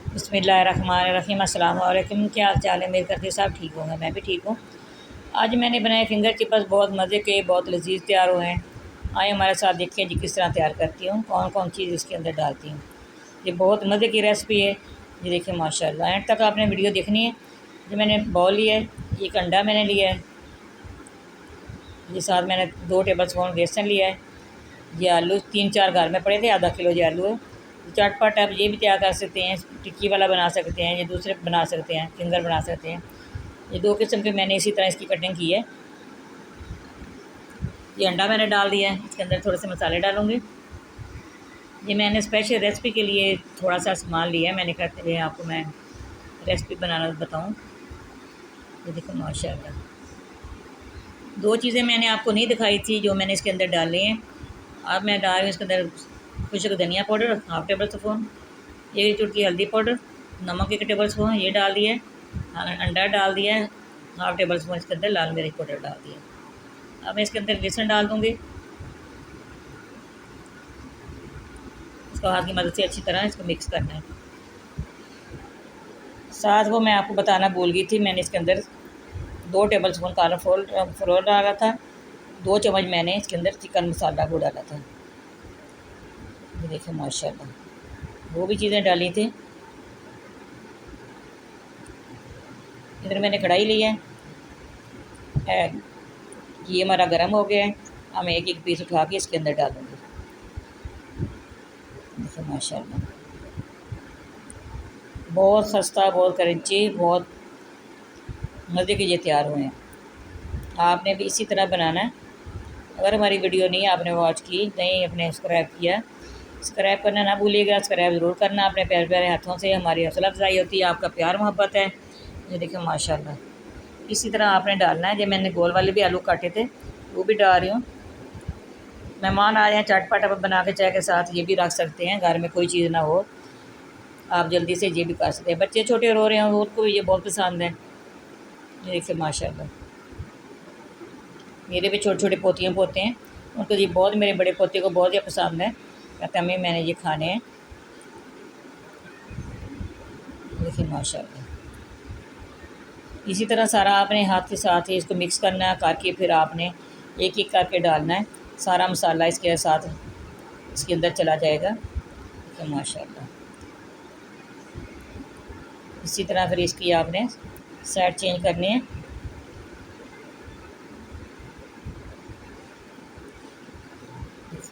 बिस्मिल्लाहिर्रहमानिर्रहीम। अस्सलाम वालेकुम। क्या हाल चाल है? मेरे करते सब ठीक होंगे, मैं भी ठीक हूँ। आज मैंने बनाए फिंगर चिप्स, बहुत मज़े के, बहुत लजीज तैयार हुए हैं। आए हमारे साथ देखिए जी किस तरह तैयार करती हूँ, कौन कौन चीज़ इसके अंदर डालती हूँ। ये बहुत मज़े की रेसिपी है। ये देखिए माशाल्लाह, एंड तक आपने वीडियो देखनी है। जो मैंने बाउल लिया है, एक अंडा मैंने लिया है, ये साथ मैंने 2 टेबल स्पून बेसन लिया है। ये आलू 3-4 घर में पड़े थे, आधा किलो ये आलू है। चटपट आप ये भी तैयार कर सकते हैं, टिक्की वाला बना सकते हैं, ये दूसरे बना सकते हैं, फिंगर बना सकते हैं। ये 2 किस्म के मैंने इसी तरह इसकी कटिंग की है। ये अंडा मैंने डाल दिया है, इसके अंदर थोड़े से मसाले डालूँगी। ये मैंने स्पेशल रेसिपी के लिए थोड़ा सा सामान लिया है, मैंने कहते हैं आपको मैं रेसिपी बनाना बताऊँ। ये देखो माशाल्लाह, 2 चीज़ें मैंने आपको नहीं दिखाई थी जो मैंने इसके अंदर डाली हैं। अब मैं डाल रही हूँ इसके अंदर खुश्क धनिया पाउडर 1/2 टेबल स्पून, ये चुटकी हल्दी पाउडर, नमक 1 टेबल स्पून ये डाल दिया है, अंडा डाल दिया है, 1/2 टेबल स्पून इसके अंदर लाल मिर्च पाउडर डाल दिया। अब मैं इसके अंदर बेसन डाल दूँगी। इसको हाथ की मदद से अच्छी तरह इसको मिक्स करना है। साथ वो मैं आपको बताना भूल गई थी, मैंने इसके अंदर 2 टेबल स्पून फ्लोर डाला था, 2 चम्मच मैंने इसके अंदर चिकन मसाला वो डाला था। ये देखिए माशाल्लाह, वो भी चीज़ें डाली थी। इधर मैंने कढ़ाई ली है, ये हमारा गर्म हो गया है। अब मैं एक एक पीस उठा के इसके अंदर डालूँगी। देखिए माशाल्लाह, बहुत सस्ता, बहुत क्रंची, बहुत मज़े के ये तैयार हुए हैं। आपने भी इसी तरह बनाना है। अगर हमारी वीडियो नहीं आपने वॉच की, नहीं अपने सब्सक्राइब किया, सब्सक्राइब करना ना भूलिएगा। सब्सक्राइब ज़रूर करना अपने प्यारे प्यारे हाथों से, हमारी हौसला अफजाई होती है, आपका प्यार मोहब्बत है। ये देखिए माशाल्लाह, इसी तरह आपने डालना है। जो मैंने गोल वाले भी आलू काटे थे वो भी डाल रही हूँ। मेहमान आ जाएँ, चटपट आप बना के चाय के साथ ये भी रख सकते हैं, घर में कोई चीज़ ना हो, आप जल्दी से ये भी कर सकते हैं। बच्चे छोटे रो रहे हैं, उनको भी ये बहुत पसंद है। ये देखिए माशाल्लाह, मेरे भी छोटे छोटे पोतियाँ पोते हैं, उनको ये बहुत, मेरे बड़े पोते को बहुत ही पसंद है, कहते हैं मैंने ये खाने हैं। देखिए माशाल्लाह, इसी तरह सारा आपने हाथ के साथ ही इसको मिक्स करना है, करके फिर आपने एक एक करके डालना है। सारा मसाला इसके साथ इसके अंदर चला जाएगा। देखिए माशाल्लाह, इसी तरह फिर इसकी आपने साइड चेंज करनी है।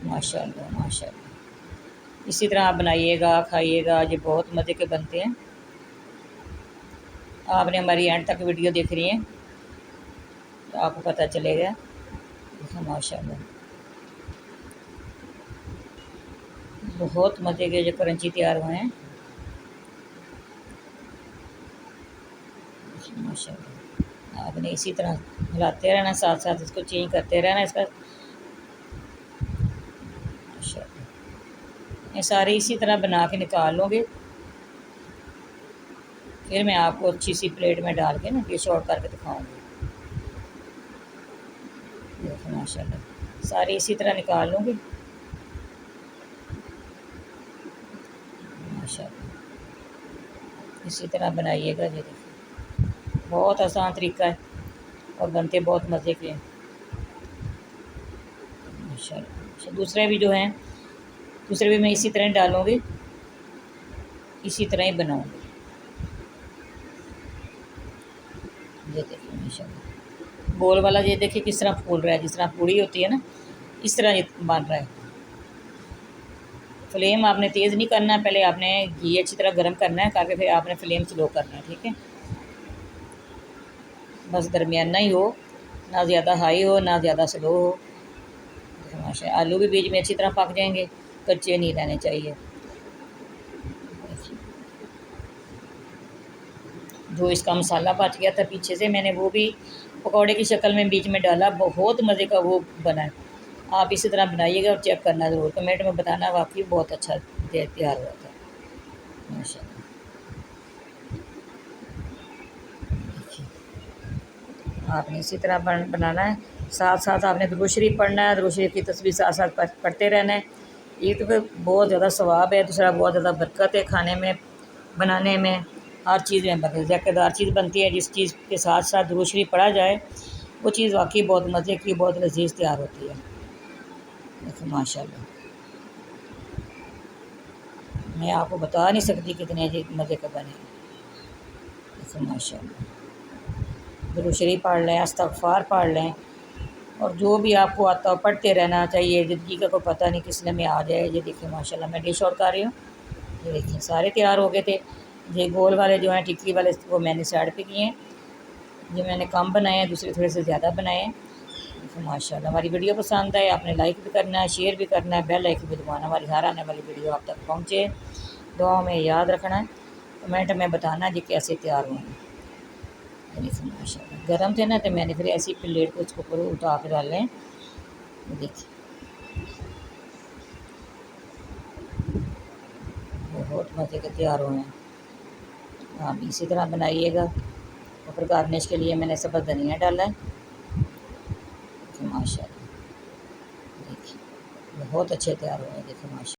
माशाल्लाह माशाल्लाह, इसी तरह आप बनाइएगा, खाइएगा, ये बहुत मज़े के बनते हैं। आपने हमारी एंड तक वीडियो देख रही है तो आपको पता चलेगा। माशाल्लाह, बहुत मज़े के जो क्रंची तैयार हुए हैं माशाल्लाह। आपने इसी तरह हिलाते रहना, साथ साथ इसको चेंज करते रहना इसका। माशाल्लाह, ये सारे इसी तरह बना के निकाल लूँगी। फिर मैं आपको अच्छी सी प्लेट में डाल के ना डिश आउट करके दिखाऊँगी। देखो माशाल्लाह, सारे इसी तरह निकाल लूँगी माशाल्लाह। इसी तरह बनाइएगा। ये देखिए बहुत आसान तरीका है और बनते बहुत मज़े के हैं माशाल्लाह। दूसरे भी जो हैं, दूसरे भी मैं इसी तरह डालूँगी, इसी तरह ही बनाऊँगी। ये देखिए माशाल्लाह, गोल वाला ये देखिए किस तरह फूल रहा है, जिस तरह पूड़ी होती है ना, इस तरह ये बन रहा है। फ्लेम आपने तेज़ नहीं करना है, पहले आपने घी अच्छी तरह गर्म करना है, करके फिर आपने फ्लेम स्लो करना है, ठीक है। बस दरमियाना ही हो, ना ज़्यादा हाई हो ना ज़्यादा स्लो हो। माशा, आलू भी बीच में अच्छी तरह पक जाएंगे, कच्चे नहीं रहने चाहिए। जो इसका मसाला बच गया था पीछे से, मैंने वो भी पकौड़े की शक्ल में बीच में डाला, बहुत मज़े का वो बना है। आप इसी तरह बनाइएगा और चेक करना ज़रूर, कमेंट में बताना वाकई बहुत अच्छा तैयार हुआ था माशाल्लाह। आपने इसी तरह बनाना है, साथ साथ आपने दुरूद शरीफ पढ़ना है, दुरूद शरीफ की तस्बीह साथ साथ पढ़ते रहना है। एक तो फिर बहुत ज़्यादा सवाब है, दूसरा बहुत ज़्यादा बरकत है खाने में, बनाने में, हर चीज़ में बनती है, ज़ायकेदार चीज़ बनती है। जिस चीज़ के साथ साथ दुरूद शरीफ पढ़ा जाए वो चीज़ वाकई बहुत मज़े की, बहुत लजीज तैयार होती है। देखो माशाल्लाह, मैं आपको बता नहीं सकती कितने मज़े का बने। देखो माशाल्लाह, दुरूद शरीफ पढ़ लें, इस्तग़फ़ार पढ़ लें, और जो भी आपको आता हो पढ़ते रहना चाहिए। ज़िंदगी का कोई पता नहीं किस में आ जाए। ये देखिए माशाल्लाह, मैं डिश आउट कर रही हूँ। ये देखिए सारे तैयार हो गए थे। ये गोल वाले जो हैं टिक्की वाले, वो मैंने साइड पे किए हैं। ये मैंने कम बनाए हैं, दूसरे थोड़े से ज़्यादा बनाए हैं। देखो माशाल्लाह, हमारी वीडियो पसंद आए आपने लाइक भी करना है, शेयर भी करना है, बेल आइकन भी दबाना, हमारी हर आने वाली वीडियो आप तक पहुँचे। दुआ में याद रखना है, कमेंट में बताना जी कैसे तैयार हुए हैं। देखिए माशाल्लाह, गर्म थे ना, तो मैंने फिर ऐसी प्लेट को उसको ऊपर उठा के डालें। देखिए बहुत मज़े के तैयार हुए हैं। आप भी इसी तरह बनाइएगा। और फिर गार्निश के लिए मैंने सब्ज़ धनिया डाला है। देखिए माशाल्लाह, देखिए बहुत अच्छे तैयार हुए हैं। देखिए माशा